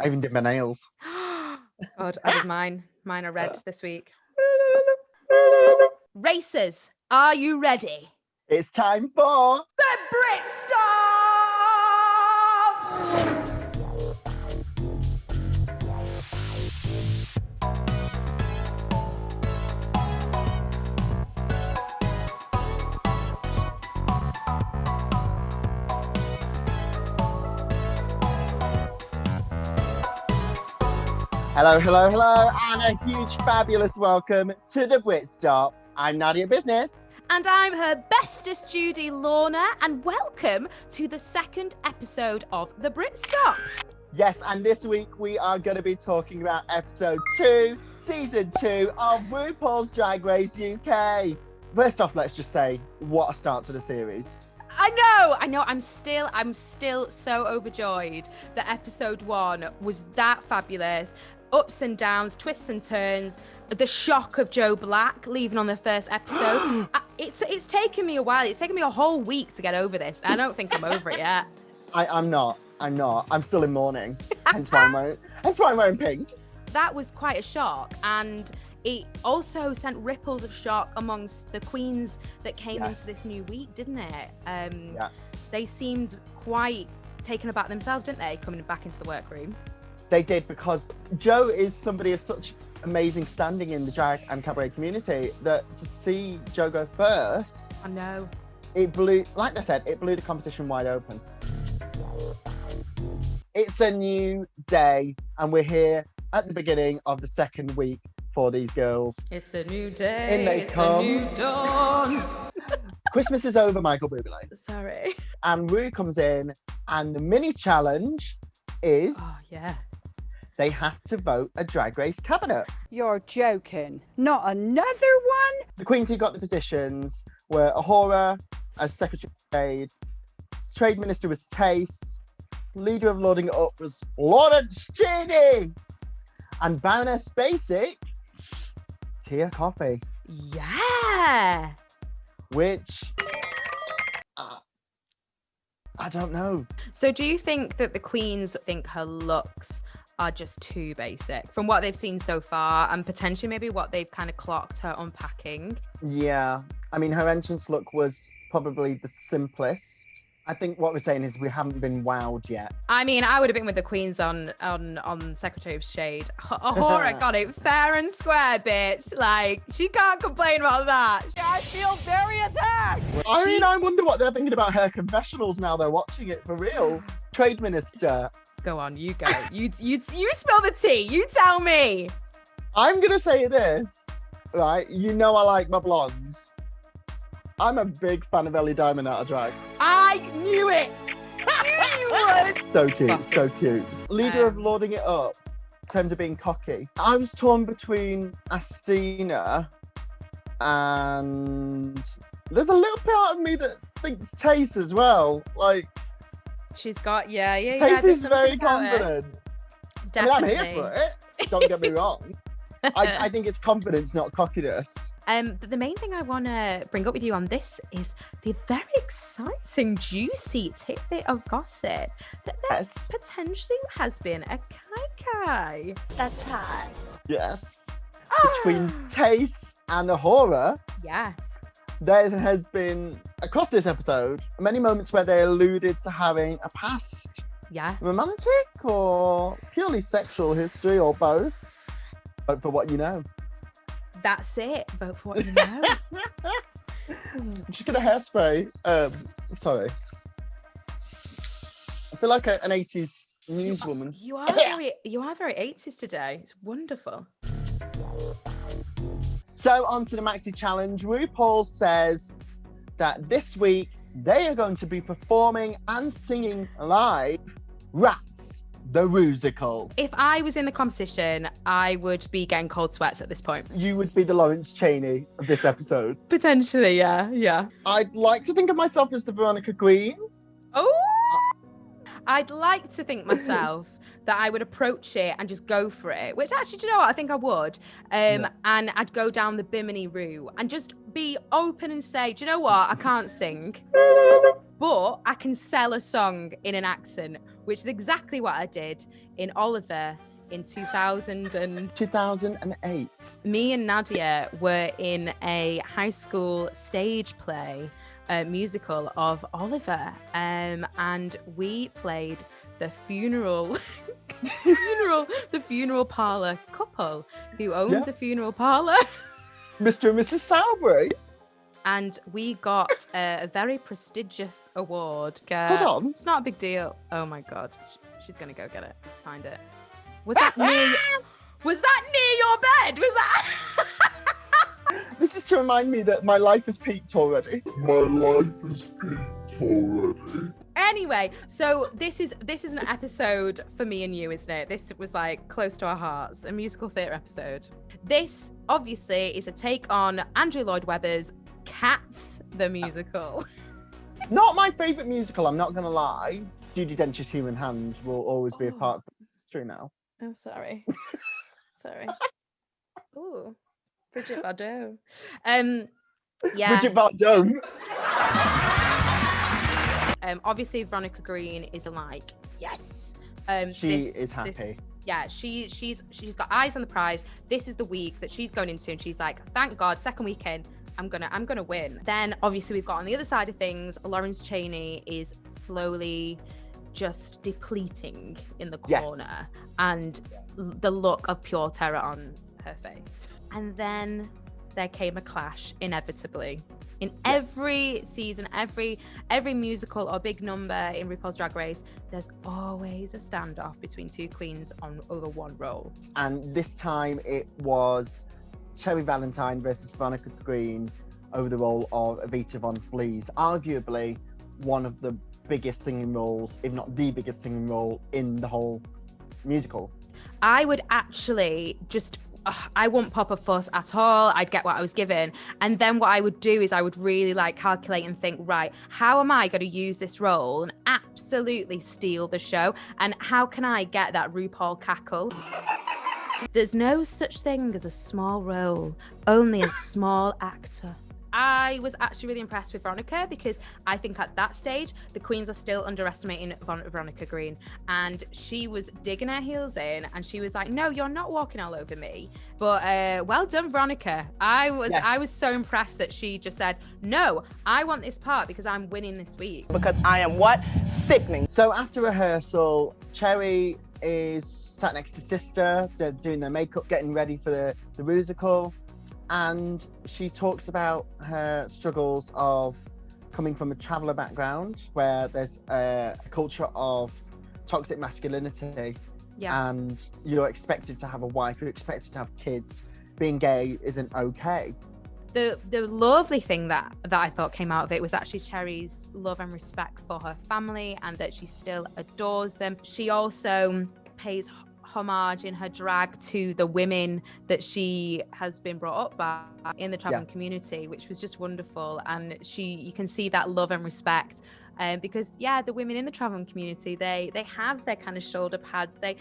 I even did my nails. God, I did mine. Mine are red this week. Racers, are you ready? It's time for The Brit Stop! Hello, and a huge fabulous welcome to the Brit Stop. I'm Nadia Business. And I'm her bestest Judy, Lorna, and welcome to the second episode of the Brit Stop. Yes, and this week we are going to be talking about episode 2, season 2 of RuPaul's Drag Race UK. First off, let's just say, what a start to the series. I know. I'm still so overjoyed that episode 1 was that fabulous. Ups and downs, twists and turns, the shock of Joe Black leaving on the first episode. It's taken me a while. It's taken me a whole week to get over this. I don't think I'm over it yet. I'm not. I'm still in mourning. Hence why I'm wearing pink. That was quite a shock, and it also sent ripples of shock amongst the queens that came into this new week, didn't it? They seemed quite taken aback themselves, didn't they, coming back into the workroom? They did, because Joe is somebody of such amazing standing in the drag and cabaret community that to see Joe go first, I know. It blew, like I said, it blew the competition wide open. It's a new day, and we're here at the beginning of the second week for these girls. It's a new day, a new dawn. Christmas is over, Michael Bublé. Sorry. And Rue comes in, and the mini challenge is... Oh, yeah. They have to vote a Drag Race cabinet. You're joking. Not another one? The queens who got the positions were Ahura as Secretary of Trade, Trade Minister was Tace, Leader of Lording It Up was Lawrence Cheney, and Baroness Basic, Tia Coffey. Yeah! Which... I don't know. So do you think that the queens think her looks are just too basic from what they've seen so far, and potentially maybe what they've kind of clocked her unpacking? Yeah, I mean, her entrance look was probably the simplest. I think what we're saying is we haven't been wowed yet. I mean, I would have been with the queens on Secretary of Shade. Ahura got it fair and square, bitch. Like, she can't complain about that. I feel very attacked. I mean, I wonder what they're thinking about her confessionals now they're watching it for real. Trade Minister. Go on, you go. You spill the tea. You tell me. I'm going to say this, right? You know I like my blondes. I'm a big fan of Ellie Diamond out of drag. I knew it. I knew you would. So cute, so cute. Leader of Lording It Up, in terms of being cocky. I was torn between Astina and there's a little part of me that thinks Tace as well. Like, she's got, Tace is very confident. Definitely. I mean, I'm here for it. Don't get me wrong. I think it's confidence, not cockiness. But the main thing I want to bring up with you on this is the very exciting, juicy tidbit of gossip that there potentially has been a kai-kai. That's hot. Yes. Between Tace and Ahura, there has been, across this episode, many moments where they alluded to having a past. Yeah. Romantic or purely sexual history, or both. Vote for what you know. That's it. Vote for what you know. I'm just gonna hairspray. Sorry. I feel like an 80s newswoman. You are very 80s today. It's wonderful. So on to the maxi challenge. RuPaul says that this week they are going to be performing and singing live Rats, the Rusical. If I was in the competition, I would be getting cold sweats at this point. You would be the Lawrence Cheney of this episode. Potentially, yeah. I'd like to think of myself as the Veronica Green. Oh! I'd like to think myself that I would approach it and just go for it, which actually, do you know what? I think I would. And I'd go down the Bimini route and just be open and say, do you know what? I can't sing, but I can sell a song in an accent which is exactly what I did in Oliver in 2008. Me and Nadia were in a high school stage play musical of Oliver, and we played the funeral parlor couple who owned the funeral parlor. Mr. and Mrs. Sowbury. And we got a very prestigious award. Hold on. It's not a big deal. Oh my God. She's going to go get it. Let's find it. Was that near your bed? Was that? This is to remind me that my life has peaked already. Anyway, so this is an episode for me and you, isn't it? This was like close to our hearts, a musical theatre episode. This obviously is a take on Andrew Lloyd Webber's Cats the musical. Not my favourite musical, I'm not going to lie. Judi Dench's Human Hand will always be a part of the history now. I'm sorry. Sorry. Ooh, Bridget Bardot. Yeah. Bridget Bardot. Obviously Veronica Green is like, yes. She is happy. She's got eyes on the prize. This is the week that she's going into, and she's like, thank God, second weekend, I'm gonna win. Then obviously we've got on the other side of things, Lawrence Chaney is slowly just depleting in the corner, and the look of pure terror on her face. And then there came a clash, inevitably. In every season, every musical or big number in RuPaul's Drag Race, there's always a standoff between two queens over one role. And this time it was Cherry Valentine versus Veronica Green over the role of Evita Von Fleas, arguably one of the biggest singing roles, if not the biggest singing role in the whole musical. I would actually just... I wouldn't pop a fuss at all. I'd get what I was given. And then what I would do is I would really like calculate and think, right, how am I going to use this role and absolutely steal the show? And how can I get that RuPaul cackle? There's no such thing as a small role, only a small actor. I was actually really impressed with Veronica because I think at that stage, the queens are still underestimating Veronica Green. And she was digging her heels in and she was like, no, you're not walking all over me. But well done, Veronica. I was so impressed that she just said, no, I want this part because I'm winning this week. Because I am what? Sickening. So after rehearsal, Cherry is sat next to Sister. They're doing their makeup, getting ready for the Rusical. And she talks about her struggles of coming from a traveller background where there's a culture of toxic masculinity. Yeah. And you're expected to have a wife, you're expected to have kids. Being gay isn't okay. The lovely thing that I thought came out of it was actually Cherry's love and respect for her family and that she still adores them. She also pays homage in her drag to the women that she has been brought up by in the traveling community, which was just wonderful. And you can see that love and respect because the women in the traveling community, they have their kind of shoulder pads, they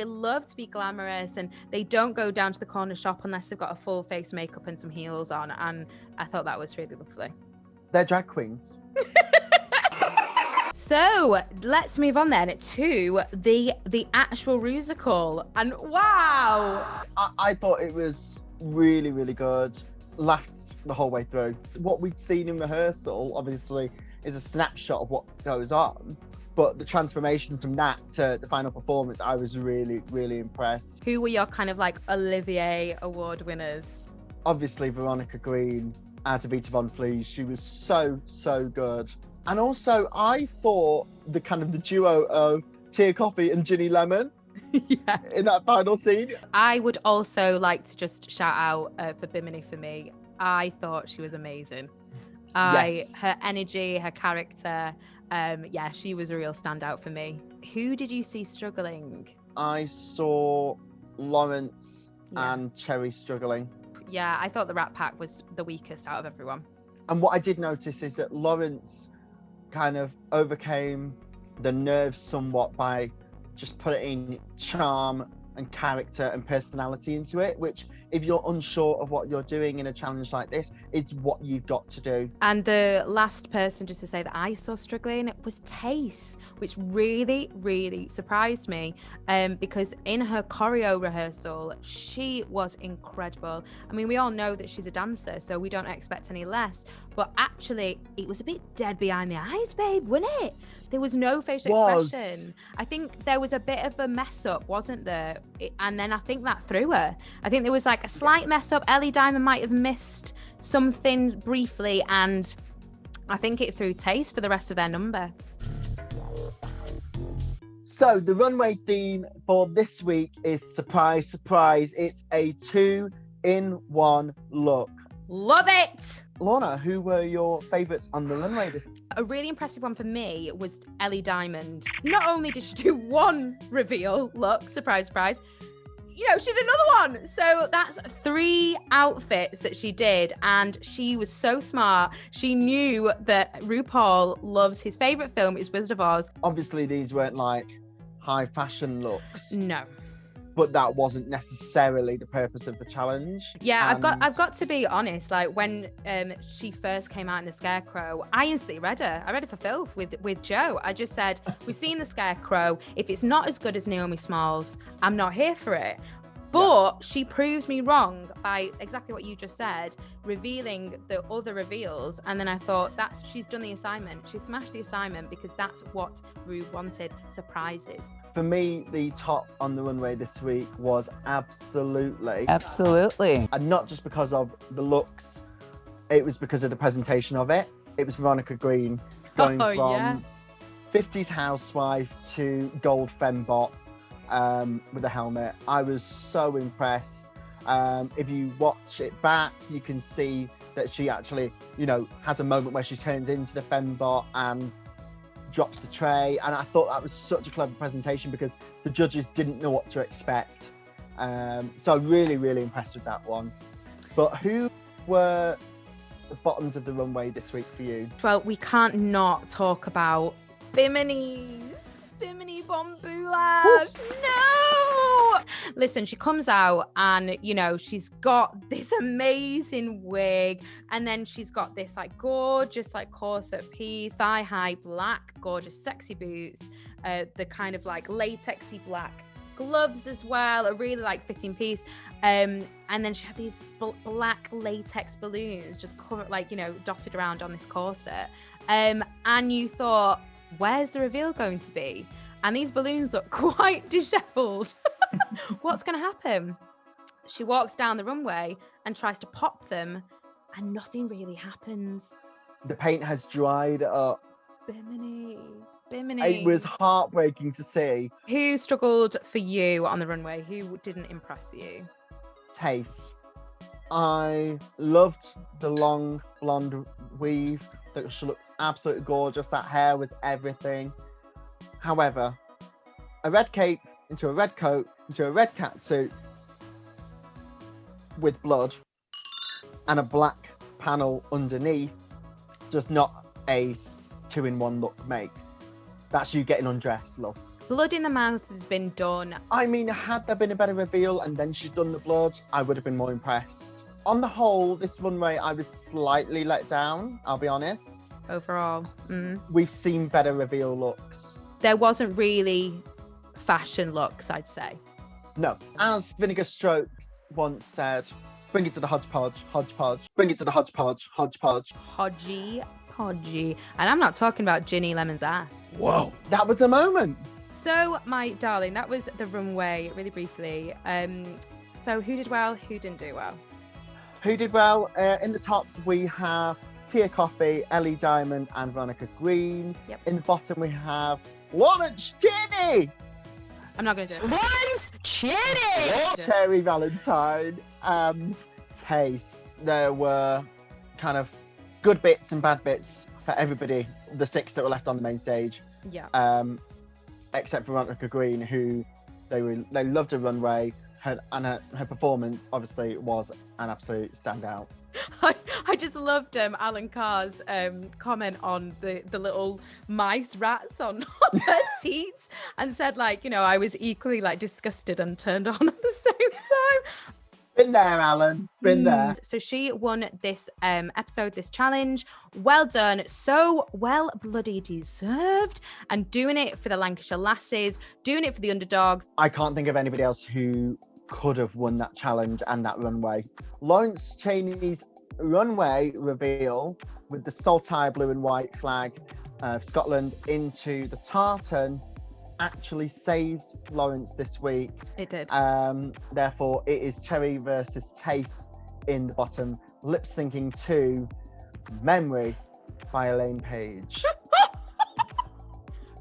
love to be glamorous and they don't go down to the corner shop unless they've got a full face makeup and some heels on. And I thought that was really lovely. They're drag queens. So let's move on then to the actual Rusical. And wow! I thought it was really, really good. Laughed the whole way through. What we'd seen in rehearsal, obviously, is a snapshot of what goes on. But the transformation from that to the final performance, I was really, really impressed. Who were your kind of like Olivier Award winners? Obviously, Veronica Green as Evita Von Fleas. She was so, so good. And also, I thought the duo of Tia Coffee and Ginny Lemon in that final scene. I would also like to just shout out for Bimini for me. I thought she was amazing. Her energy, her character, she was a real standout for me. Who did you see struggling? I saw Lawrence and Cherry struggling. Yeah, I thought the Rat Pack was the weakest out of everyone. And what I did notice is that Lawrence kind of overcame the nerves somewhat by just putting charm and character and personality into it, which if you're unsure of what you're doing in a challenge like this, it's what you've got to do. And the last person, just to say, that I saw struggling was Tace, which really, really surprised me, because in her choreo rehearsal, she was incredible. I mean, we all know that she's a dancer, so we don't expect any less, but actually it was a bit dead behind the eyes, babe, wasn't it? There was no facial expression. I think there was a bit of a mess up, wasn't there? And then I think that threw her. I think there was like a slight mess up. Ellie Diamond might have missed something briefly, and I think it threw Taste for the rest of their number. So the runway theme for this week is surprise, surprise. It's a 2-in-1 look. Love it! Lorna, who were your favourites on the runway this? A really impressive one for me was Ellie Diamond. Not only did she do one reveal look, surprise, surprise, you know, she did another one. So that's 3 outfits that she did, and she was so smart. She knew that RuPaul loves his favourite film is Wizard of Oz. Obviously, these weren't like high fashion looks. No. But that wasn't necessarily the purpose of the challenge. Yeah, I've got to be honest. Like when she first came out in the Scarecrow, I instantly read her. I read her for filth with Joe. I just said, we've seen the Scarecrow. If it's not as good as Naomi Smalls, I'm not here for it. But she proved me wrong by exactly what you just said, revealing the other reveals. And then I thought, she's done the assignment. She smashed the assignment because that's what Ru wanted, surprises. For me, the top on the runway this week was absolutely. And not just because of the looks, it was because of the presentation of it. It was Veronica Green going from 50s housewife to gold fembot with a helmet. I was so impressed. If you watch it back, you can see that she actually, you know, has a moment where she turns into the fembot and drops the tray, and I thought that was such a clever presentation because the judges didn't know what to expect. So really, really impressed with that one. But who were the bottoms of the runway this week for you? Well, we can't not talk about Bimini Bombulash. No! Listen, she comes out and, you know, she's got this amazing wig, and then she's got this like gorgeous like corset piece, thigh-high black, gorgeous sexy boots, the kind of like latexy black gloves as well, a really like fitting piece. And then she had these black latex balloons just covered, like, you know, dotted around on this corset. And you thought, where's the reveal going to be? And these balloons look quite disheveled. What's going to happen? She walks down the runway and tries to pop them, and nothing really happens. The paint has dried up. Bimini. It was heartbreaking to see. Who struggled for you on the runway? Who didn't impress you? Taste. I loved the long blonde weave. She looked absolutely gorgeous. That hair was everything. However, a red cape into a red coat into a red catsuit with blood and a black panel underneath does not a 2-in-1 look make. That's you getting undressed, love. Blood in the mouth has been done. I mean, had there been a better reveal and then she'd done the blood, I would have been more impressed. On the whole, this runway, I was slightly let down, I'll be honest. Overall. We've seen better reveal looks. There wasn't really fashion looks, I'd say. No. As Vinegar Strokes once said, bring it to the hodgepodge, hodgepodge. Bring it to the hodgepodge, hodgepodge. Podgy. And I'm not talking about Ginny Lemon's ass. Whoa. That was a moment. So, my darling, that was the runway, really briefly. So who did well, who didn't do well? Who did well? In the tops, we have Tia Coffee, Ellie Diamond, and Veronica Green. Yep. In the bottom, we have Lawrence Cheney. I'm not going to do it. Lawrence Cheney! Cherry Valentine and Taste. There were kind of good bits and bad bits for everybody, the 6 that were left on the main stage. Yeah. Except for Veronica Green, who they loved her runway. her performance obviously was an absolute standout. I just loved Alan Carr's comment on the little mice rats on her teats, and said, like, you know, I was equally like disgusted and turned on at the same time. Been there, Alan. Been there. So she won this episode, this challenge. Well done. So well bloody deserved. And doing it for the Lancashire lasses, doing it for the underdogs. I can't think of anybody else who could have won that challenge and that runway. Lawrence Chaney's runway reveal with the saltire blue and white flag of Scotland into the tartan actually saved Lawrence this week. It did. Therefore, it is Cherry versus Taste in the bottom, lip syncing to Memory by Elaine Page.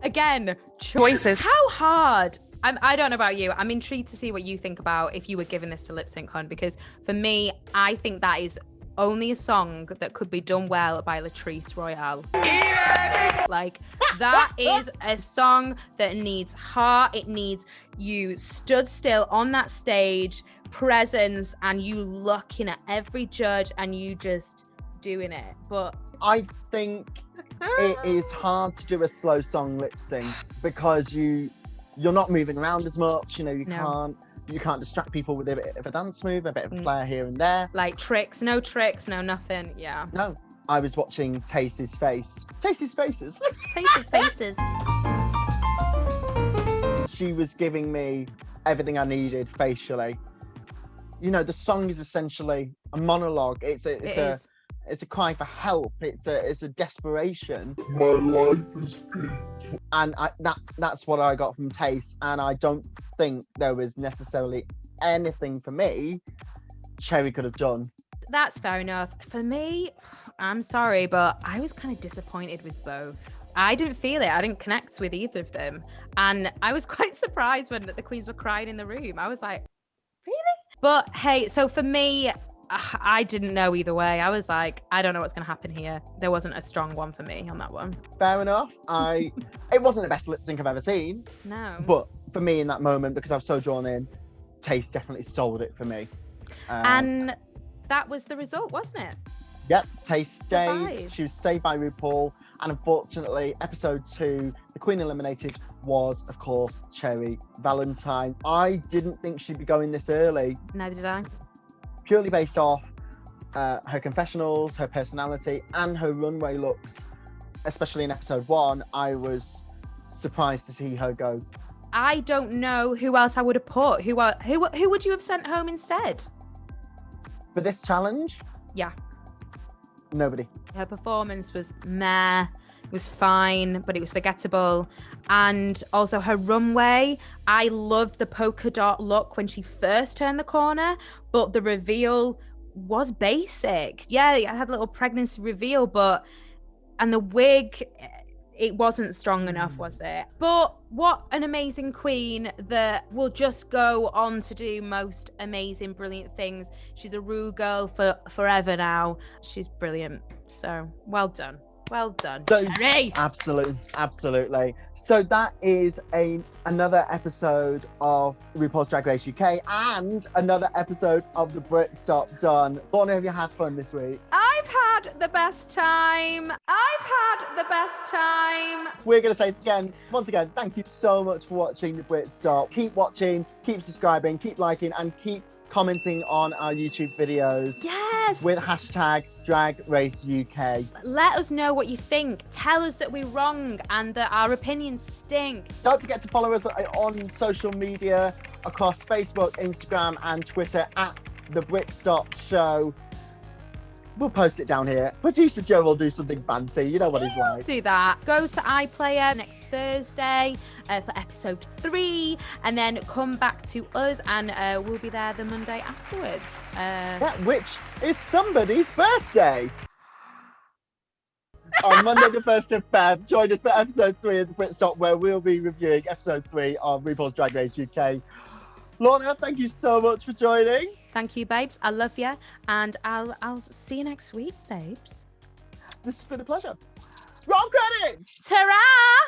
Again, choices. How hard? I don't know about you. I'm intrigued to see what you think about if you were given this to Lip Sync Con, because for me, I think that is only a song that could be done well by Latrice Royale. Like, that is a song that needs heart. It needs you stood still on that stage, presence, and you looking at every judge and you just doing it. But I think it is hard to do a slow song lip sync because you're not moving around as much. You know, you can't distract people with a bit of a dance move, a bit of a flair here and there. Like tricks, no nothing. Yeah. No, I was watching Tacey's face. Tacey's faces. Tacey's faces. She was giving me everything I needed facially. You know, the song is essentially a monologue. It's a cry for help. It's a desperation. My life is painful. And that's what I got from Taste. And I don't think there was necessarily anything for me Cherry could have done. That's fair enough. For me, I'm sorry, but I was kind of disappointed with both. I didn't feel it. I didn't connect with either of them. And I was quite surprised when the queens were crying in the room. I was like, really? But hey, so for me, I didn't know either way. I was like, I don't know what's going to happen here. There wasn't a strong one for me on that one. Fair enough. It wasn't the best lip sync I've ever seen. No. But for me in that moment, because I was so drawn in, Taste definitely sold it for me. And that was the result, wasn't it? Yep, Taste stayed. Survived. She was saved by RuPaul. And unfortunately, episode 2, the queen eliminated was, of course, Cherry Valentine. I didn't think she'd be going this early. Neither did I. Purely based off her confessionals, her personality, and her runway looks, especially in episode 1, I was surprised to see her go. I don't know who else I would have put. Who would you have sent home instead? For this challenge? Yeah. Nobody. Her performance was meh. It was fine, but it was forgettable. And also her runway, I loved the polka dot look when she first turned the corner, but the reveal was basic. Yeah, it had a little pregnancy reveal, and the wig, it wasn't strong enough, was it? But what an amazing queen that will just go on to do most amazing, brilliant things. She's a Ru girl for forever now. She's brilliant. So well done. Well done, Cherry. Absolutely. So that is another episode of RuPaul's Drag Race UK and another episode of the Brit Stop done. Lorna, have you had fun this week? I've had the best time. We're going to say once again, thank you so much for watching the Brit Stop. Keep watching, keep subscribing, keep liking, and keep commenting on our YouTube videos. Yes. With hashtag DragRaceUK. Let us know what you think. Tell us that we're wrong and that our opinions stink. Don't forget to follow us on social media across Facebook, Instagram, and Twitter at The Brit Stop Show. We'll post it down here. Producer Joe will do something fancy. You know what he's like. Do that. Go to iPlayer next Thursday for episode 3, and then come back to us, and we'll be there the Monday afterwards. Which is somebody's birthday. On Monday the 1st of Feb, join us for episode 3 of the Brit Stop, where we'll be reviewing episode 3 of RuPaul's Drag Race UK. Lorna, thank you so much for joining. Thank you, babes. I love you, and I'll see you next week, babes. This has been a pleasure. Roll credits! Ta-ra!